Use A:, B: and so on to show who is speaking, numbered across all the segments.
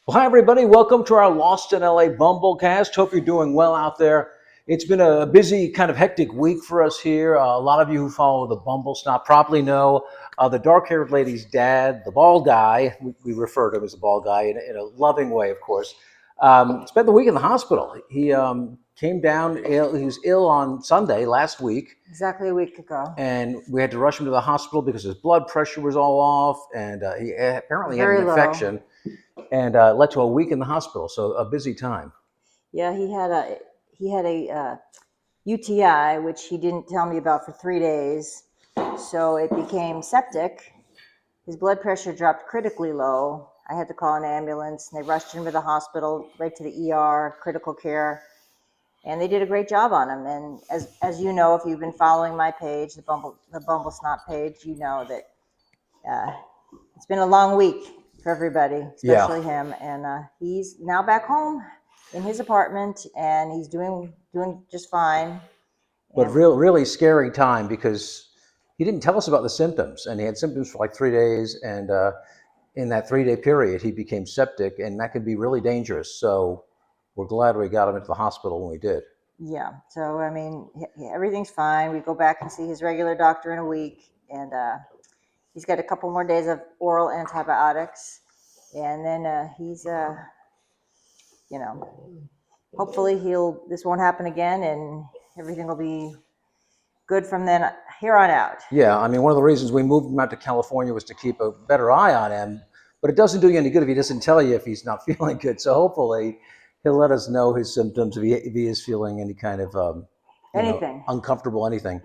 A: Well, hi, everybody. Welcome to our Lost in LA Bumblecast. Hope you're doing well out there. It's been a busy, kind of hectic week for us here. A lot of you who follow the Bumble Snot probably know the dark haired lady's dad, the bald guy. We refer to him as the bald guy in a loving way, of course. Spent the week in the hospital. He came down ill. He was ill on Sunday last week.
B: Exactly a week ago.
A: And we had to rush him to the hospital because his blood pressure was all off. And he apparently had
B: Very
A: an
B: low.
A: infection. And led to a week in the hospital. So a busy time.
B: Yeah, he had a UTI, which he didn't tell me about for 3 days. So it became septic. His blood pressure dropped critically low. I had to call an ambulance, and they rushed him to the hospital, right to the ER, critical care, and they did a great job on him. And as you know, if you've been following my page, the Bumble Snot page, you know that it's been a long week for everybody, especially him. And he's now back home in his apartment, and he's doing just fine.
A: But really scary time because he didn't tell us about the symptoms, and he had symptoms for like 3 days, and in that 3-day period, he became septic, and that can be really dangerous. So we're glad we got him into the hospital when we did.
B: Yeah. So I mean, everything's fine. We go back and see his regular doctor in a week, and he's got a couple more days of oral antibiotics, and then he's hopefully this won't happen again, and everything will be good from then here on out.
A: Yeah, I mean, one of the reasons we moved him out to California was to keep a better eye on him, but it doesn't do you any good if he doesn't tell you if he's not feeling good. So hopefully he'll let us know his symptoms if he is feeling any kind of uncomfortable, anything.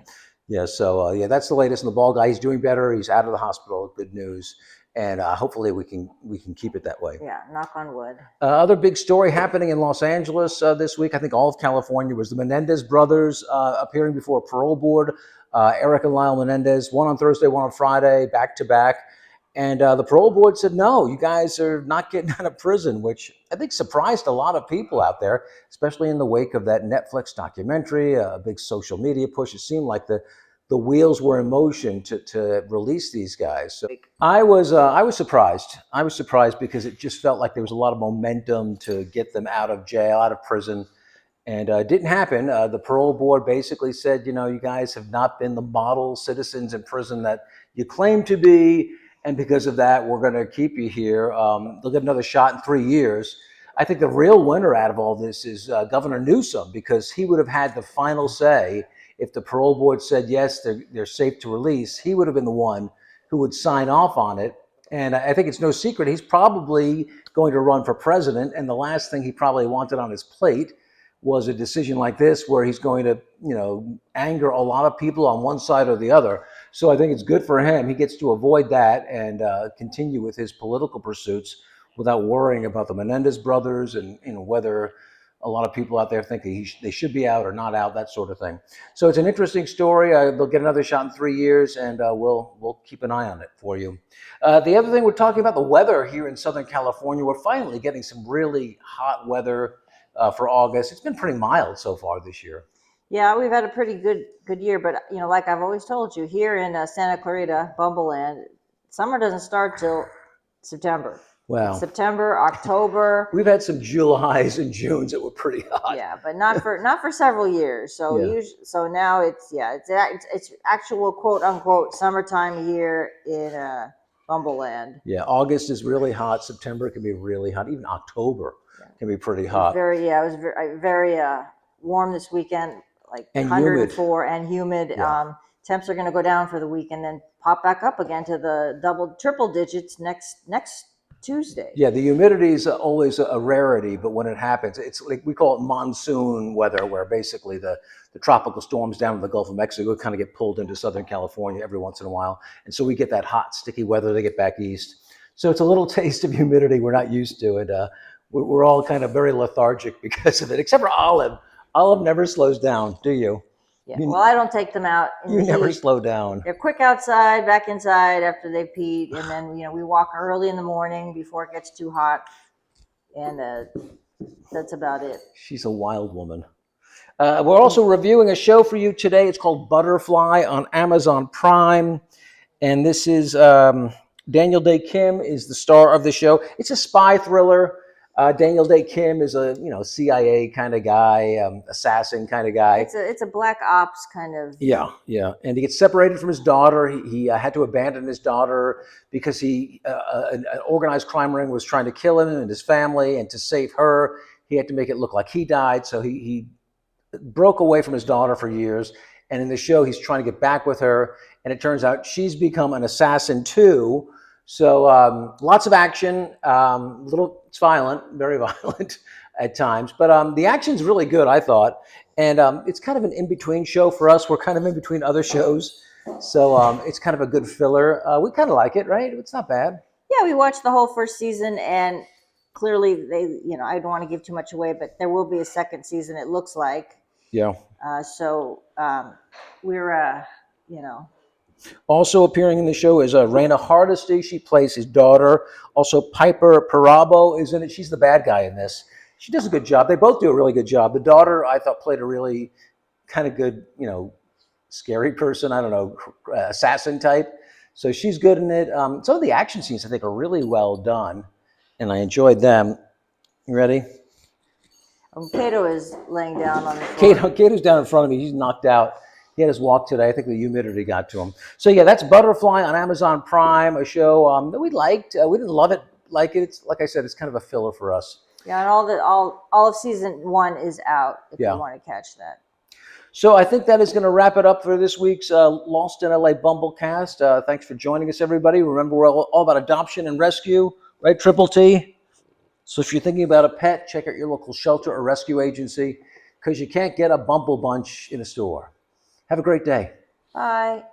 A: Yeah, so that's the latest in the ball guy. He's doing better. He's out of the hospital. Good news. And hopefully we can keep it that way.
B: Yeah, knock on wood.
A: Other big story happening in Los Angeles this week, I think all of California, was the Menendez brothers appearing before a parole board. Eric and Lyle Menendez, one on Thursday, one on Friday, back to back. And the parole board said, no, you guys are not getting out of prison, which I think surprised a lot of people out there, especially in the wake of that Netflix documentary, a big social media push. It seemed like the wheels were in motion to release these guys. So I was surprised. I was surprised because it just felt like there was a lot of momentum to get them out of jail, out of prison. And it didn't happen. The parole board basically said, you guys have not been the model citizens in prison that you claim to be. And because of that, we're going to keep you here. They'll get another shot in 3 years. I think the real winner out of all this is Governor Newsom, because he would have had the final say. If the parole board said, yes, they're safe to release, he would have been the one who would sign off on it. And I think it's no secret he's probably going to run for president. And the last thing he probably wanted on his plate was a decision like this, where he's going to, anger a lot of people on one side or the other. So I think it's good for him. He gets to avoid that and continue with his political pursuits without worrying about the Menendez brothers and whether a lot of people out there think they should be out or not out, that sort of thing. So it's an interesting story. They'll get another shot in 3 years, and we'll keep an eye on it for you. The other thing, we're talking about the weather here in Southern California. We're finally getting some really hot weather for August. It's been pretty mild so far this year.
B: Yeah, we've had a pretty good year, but like I've always told you, here in Santa Clarita, Bumbleland, summer doesn't start till September.
A: Wow.
B: September, October.
A: We've had some Julys and Junes that were pretty hot.
B: Yeah, but not for several years. So so now it's actual quote unquote summertime here in Bumbleland.
A: Yeah, August is really hot. September can be really hot. Even October can be pretty hot.
B: It was very warm this weekend, like
A: and
B: 104 and humid.
A: Yeah.
B: Temps are going to go down for the week and then pop back up again to the triple digits next Tuesday.
A: Yeah, the humidity is always a rarity, but when it happens, it's like we call it monsoon weather, where basically the tropical storms down in the Gulf of Mexico kind of get pulled into Southern California every once in a while. And so we get that hot, sticky weather. They get back east. So it's a little taste of humidity we're not used to. And we're all kind of very lethargic because of it, except for Olive. Olive never slows down, do you?
B: Yeah, well, I don't take them out.
A: You never slow down.
B: They're quick outside, back inside after they've peed, and then we walk early in the morning before it gets too hot, and that's about it.
A: She's a wild woman. We're also reviewing a show for you today. It's called Butterfly on Amazon Prime, and this is Daniel Day Kim is the star of the show. It's a spy thriller. Daniel Day Kim is a CIA kind of guy, assassin kind of guy.
B: It's a black ops kind of.
A: Yeah, yeah, and he gets separated from his daughter. He had to abandon his daughter because an organized crime ring was trying to kill him and his family, and to save her, he had to make it look like he died. So he broke away from his daughter for years, and in the show, he's trying to get back with her, and it turns out she's become an assassin too. So lots of action, it's violent, very violent at times, but the action's really good, I thought. And it's kind of an in-between show for us. We're kind of in between other shows. So it's kind of a good filler. We kind of like it, right? It's not bad.
B: Yeah, we watched the whole first season, and clearly I don't want to give too much away, but there will be a second season, it looks like.
A: Yeah.
B: So we're,
A: Also appearing in the show is Raina Hardesty. She plays his daughter. Also, Piper Perabo is in it. She's the bad guy in this. She does a good job. They both do a really good job. The daughter, I thought, played a really kind of good, scary person. I don't know, assassin type. So she's good in it. Some of the action scenes, I think, are really well done, and I enjoyed them. You ready?
B: Kato is laying down on the floor.
A: Kato's down in front of me. He's knocked out. He had his walk today. I think the humidity got to him. So yeah, that's Butterfly on Amazon Prime, a show that we liked. We didn't love it like it. It's, like I said, it's kind of a filler for us.
B: Yeah, and all of season 1 is out if you want to catch that.
A: So I think that is going to wrap it up for this week's Lost in LA Bumblecast. Thanks for joining us, everybody. Remember, we're all about adoption and rescue, right, Triple T? So if you're thinking about a pet, check out your local shelter or rescue agency, because you can't get a Bumble Bunch in a store. Have a great day.
B: Bye.